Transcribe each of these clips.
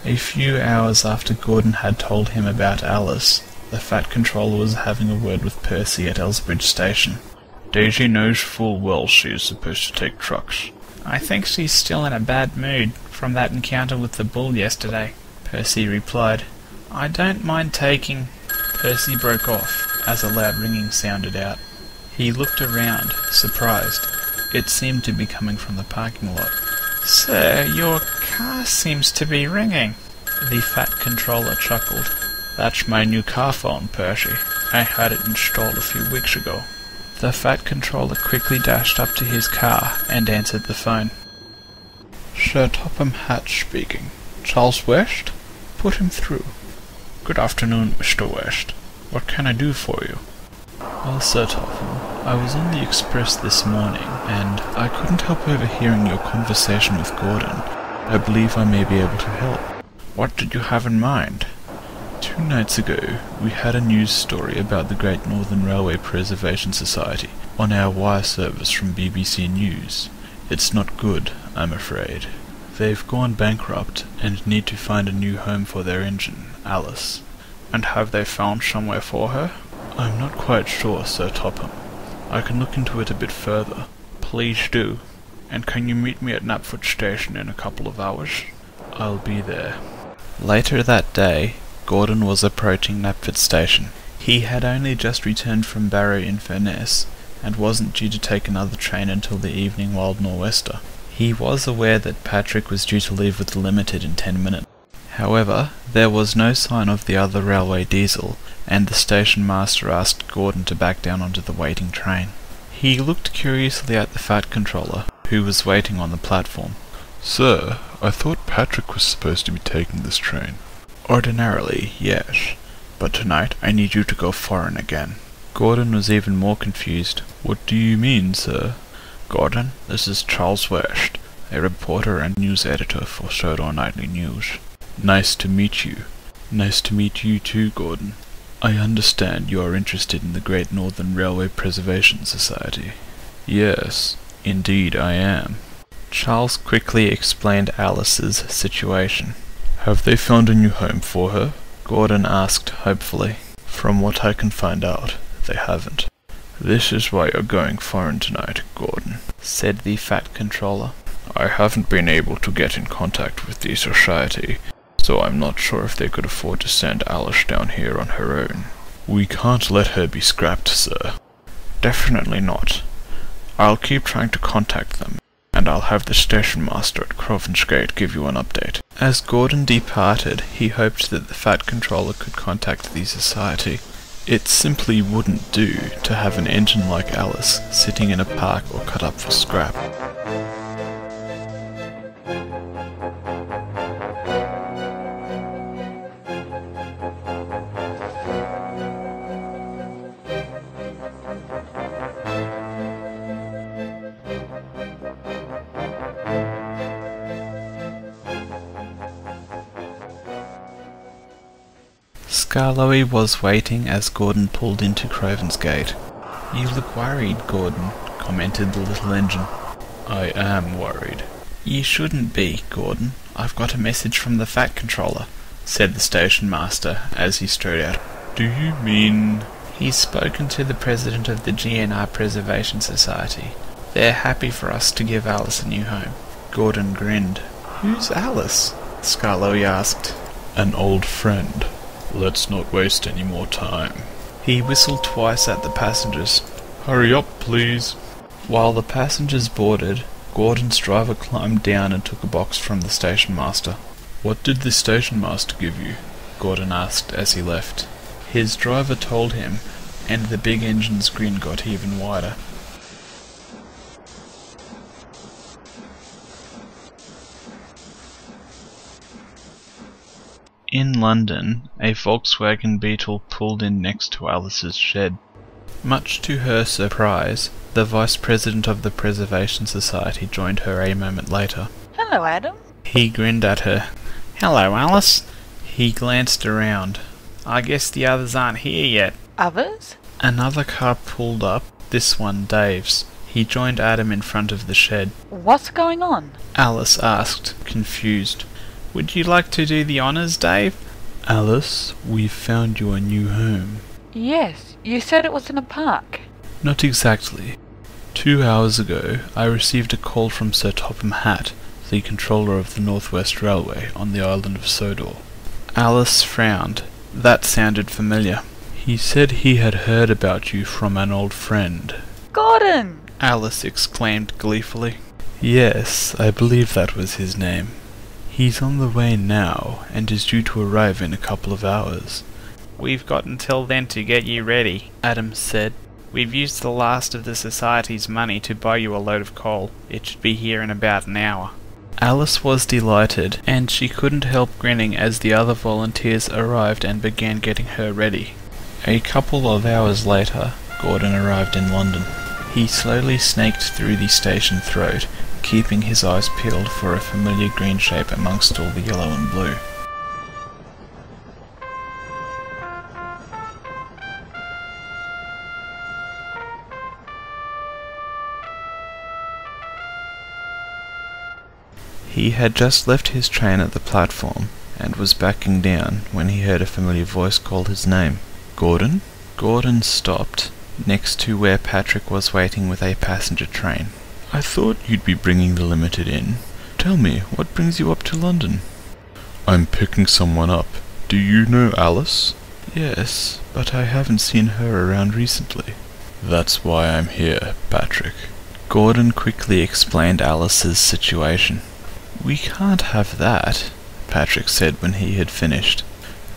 A few hours after Gordon had told him about Alice, the Fat Controller was having a word with Percy at Elsbridge Station. Daisy knows full well she is supposed to take trucks. I think she's still in a bad mood from that encounter with the bull yesterday, Percy replied. I don't mind taking... Percy broke off as a loud ringing sounded out. He looked around, surprised. It seemed to be coming from the parking lot. Sir, your car seems to be ringing. The Fat Controller chuckled. That's my new car phone, Percy. I had it installed a few weeks ago. The Fat Controller quickly dashed up to his car and answered the phone. Sir Topham Hatch speaking. Charles West? Put him through. Good afternoon, Mr. West. What can I do for you? Well, Sir Topham, I was on the express this morning, and I couldn't help overhearing your conversation with Gordon. I believe I may be able to help. What did you have in mind? 2 nights ago, we had a news story about the Great Northern Railway Preservation Society on our wire service from BBC News. It's not good, I'm afraid. They've gone bankrupt and need to find a new home for their engine, Alice. And have they found somewhere for her? I'm not quite sure, Sir Topham. I can look into it a bit further. Please do. And can you meet me at Knapford Station in a couple of hours? I'll be there. Later that day, Gordon was approaching Knapford Station. He had only just returned from Barrow-in-Furness, and wasn't due to take another train until the evening Wildnorwester. He was aware that Patrick was due to leave with the Limited in 10 minutes. However, there was no sign of the other railway diesel, and the station master asked Gordon to back down onto the waiting train. He looked curiously at the Fat Controller, who was waiting on the platform. Sir, I thought Patrick was supposed to be taking this train. Ordinarily, yes. But tonight I need you to go foreign again. Gordon was even more confused. What do you mean, sir? Gordon, this is Charles West, a reporter and news editor for Sodor Nightly News. Nice to meet you. Nice to meet you too, Gordon. I understand you are interested in the Great Northern Railway Preservation Society. Yes, indeed I am. Charles quickly explained Alice's situation. Have they found a new home for her? Gordon asked hopefully. From what I can find out, they haven't. This is why you're going foreign tonight, Gordon, said the Fat Controller. I haven't been able to get in contact with the society, so I'm not sure if they could afford to send Alice down here on her own. We can't let her be scrapped, sir. Definitely not. I'll keep trying to contact them, and I'll have the station master at Crovan's Gate give you an update. As Gordon departed, he hoped that the Fat Controller could contact the society. It simply wouldn't do to have an engine like Alice sitting in a park or cut up for scrap. Skarloey was waiting as Gordon pulled into Crovan's Gate. "You look worried, Gordon," commented the little engine. "I am worried." "You shouldn't be, Gordon. I've got a message from the Fat Controller," said the station master as he strode out. "Do you mean—" "He's spoken to the president of the GNR Preservation Society. They're happy for us to give Alice a new home." Gordon grinned. "Who's Alice?" Skarloey asked. "An old friend. Let's not waste any more time." He whistled twice at the passengers. "Hurry up, please." While the passengers boarded, Gordon's driver climbed down and took a box from the station master. "What did the station master give you?" Gordon asked as he left. His driver told him, and the big engine's grin got even wider. In London, a Volkswagen Beetle pulled in next to Alice's shed. Much to her surprise, the Vice President of the Preservation Society joined her a moment later. Hello, Adam. He grinned at her. Hello, Alice. He glanced around. I guess the others aren't here yet. Others? Another car pulled up, this one Dave's. He joined Adam in front of the shed. What's going on? Alice asked, confused. Would you like to do the honours, Dave? Alice, we've found you a new home. Yes, you said it was in a park. Not exactly. 2 hours ago, I received a call from Sir Topham Hatt, the controller of the North West Railway on the island of Sodor. Alice frowned. That sounded familiar. He said he had heard about you from an old friend. Gordon! Alice exclaimed gleefully. Yes, I believe that was his name. He's on the way now, and is due to arrive in a couple of hours. We've got until then to get you ready, Adam said. We've used the last of the Society's money to buy you a load of coal. It should be here in about an hour. Alice was delighted, and she couldn't help grinning as the other volunteers arrived and began getting her ready. A couple of hours later, Gordon arrived in London. He slowly snaked through the station throat, keeping his eyes peeled for a familiar green shape amongst all the yellow and blue. He had just left his train at the platform, and was backing down when he heard a familiar voice call his name. Gordon? Gordon stopped, next to where Patrick was waiting with a passenger train. I thought you'd be bringing the limited in. Tell me, what brings you up to London? I'm picking someone up. Do you know Alice? Yes, but I haven't seen her around recently. That's why I'm here, Patrick. Gordon quickly explained Alice's situation. We can't have that, Patrick said when he had finished.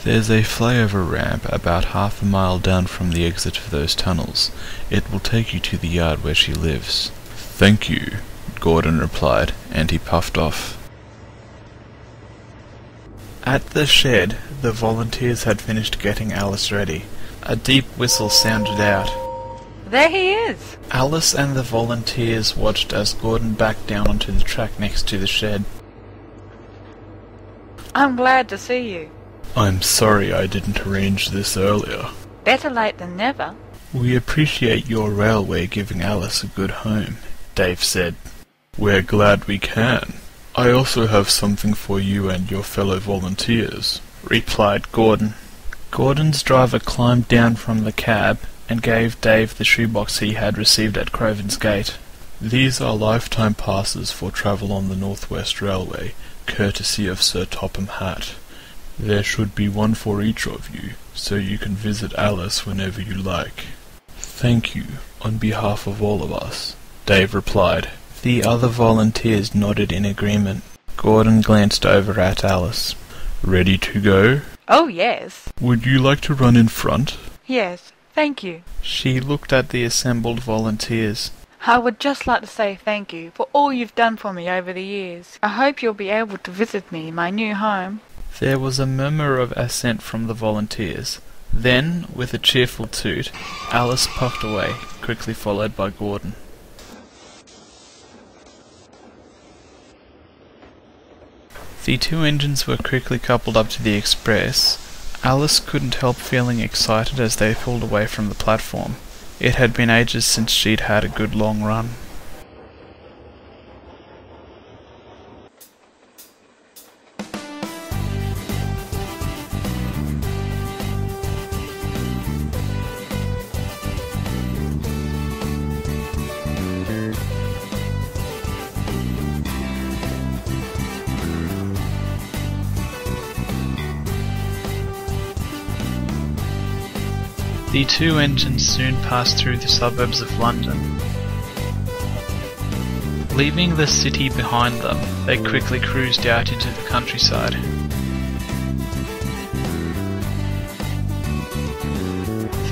There's a flyover ramp about half a mile down from the exit of those tunnels. It will take you to the yard where she lives. Thank you, Gordon replied, and he puffed off. At the shed, the volunteers had finished getting Alice ready. A deep whistle sounded out. There he is! Alice and the volunteers watched as Gordon backed down onto the track next to the shed. I'm glad to see you. I'm sorry I didn't arrange this earlier. Better late than never. We appreciate your railway giving Alice a good home, Dave said. We're glad we can. I also have something for you and your fellow volunteers, replied Gordon. Gordon's driver climbed down from the cab and gave Dave the shoebox he had received at Croven's Gate. These are lifetime passes for travel on the North West Railway, courtesy of Sir Topham Hatt. There should be one for each of you, so you can visit Alice whenever you like. Thank you, on behalf of all of us, Dave replied. The other volunteers nodded in agreement. Gordon glanced over at Alice. Ready to go? Oh, yes. Would you like to run in front? Yes, thank you. She looked at the assembled volunteers. I would just like to say thank you for all you've done for me over the years. I hope you'll be able to visit me in my new home. There was a murmur of assent from the volunteers. Then, with a cheerful toot, Alice puffed away, quickly followed by Gordon. The two engines were quickly coupled up to the express. Alice couldn't help feeling excited as they pulled away from the platform. It had been ages since she'd had a good long run. The two engines soon passed through the suburbs of London. Leaving the city behind them, they quickly cruised out into the countryside.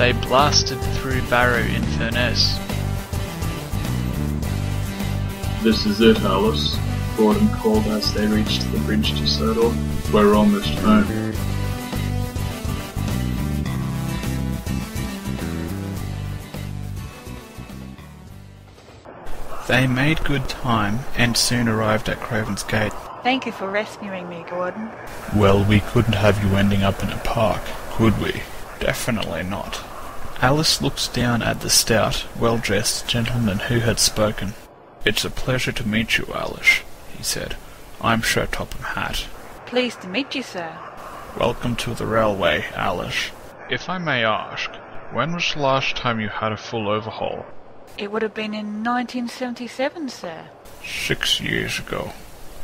They blasted through Barrow-in-Furness. This is it, Alice, Gordon called as they reached the bridge to Sodor. We're almost home. They made good time and soon arrived at Craven's Gate. Thank you for rescuing me, Gordon. Well, we couldn't have you ending up in a park, could we? Definitely not. Alice looked down at the stout, well-dressed gentleman who had spoken. It's a pleasure to meet you, Alice, he said. I'm Sir Topham Hatt. Pleased to meet you, sir. Welcome to the railway, Alice. If I may ask, when was the last time you had a full overhaul? It would have been in 1977, sir. 6 years ago.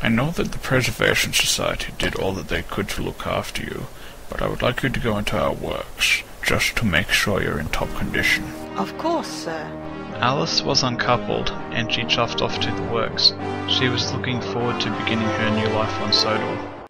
I know that the Preservation Society did all that they could to look after you, but I would like you to go into our works, just to make sure you're in top condition. Of course, sir. Alice was uncoupled, and she chuffed off to the works. She was looking forward to beginning her new life on Sodor.